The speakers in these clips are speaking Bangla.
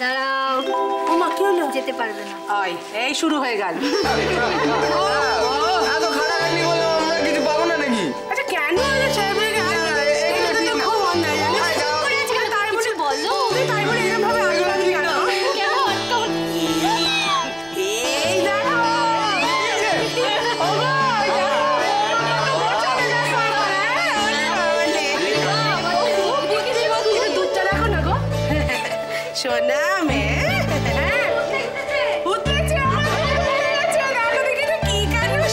দাঁড়াও। ও মা কি হলো? যেতে পারবে না। এই শুরু হয়ে গেল। এত খারাপ এমনি বলো আমরা কিছু পাবো না নাকি? আচ্ছা কেন আরে ছেড়ে গেল? এটা তো খুব অন্যায় জানো? তাই বলে বলো। তাই বলে এরকম ভাবে আটকাবি কেন? কেন আটকাবো? এই দাঁড়াও। দুধটা রাখো না গো। সোনা মেয়ে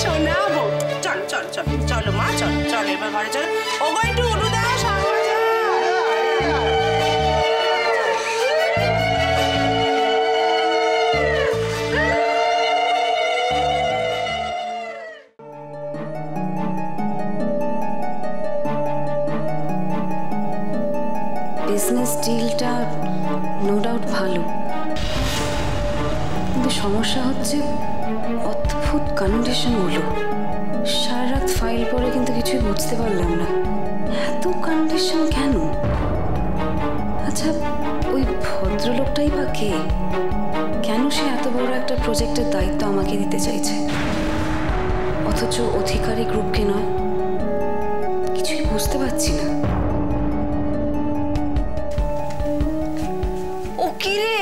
শোনাবো। চল চল চল চলো মা, চল চল এবার ঘরে চলো। ওগো একটু উঠু দাও। বিজনেস ডিলটা নো ডাউট ভালো, কিন্তু সমস্যা হচ্ছে অদ্ভুত কন্ডিশনগুলো। সারা রাত ফাইল পড়ে কিন্তু কিছুই বুঝতে পারলাম না, এত কন্ডিশন কেন? আচ্ছা ওই ভদ্রলোকটাই বা কে? কেন সে এত বড় একটা প্রজেক্টের দায়িত্ব আমাকে দিতে চাইছে, অথচ অধিকারী গ্রুপকে নয়? কিছুই বুঝতে পারছি না। ও কি রে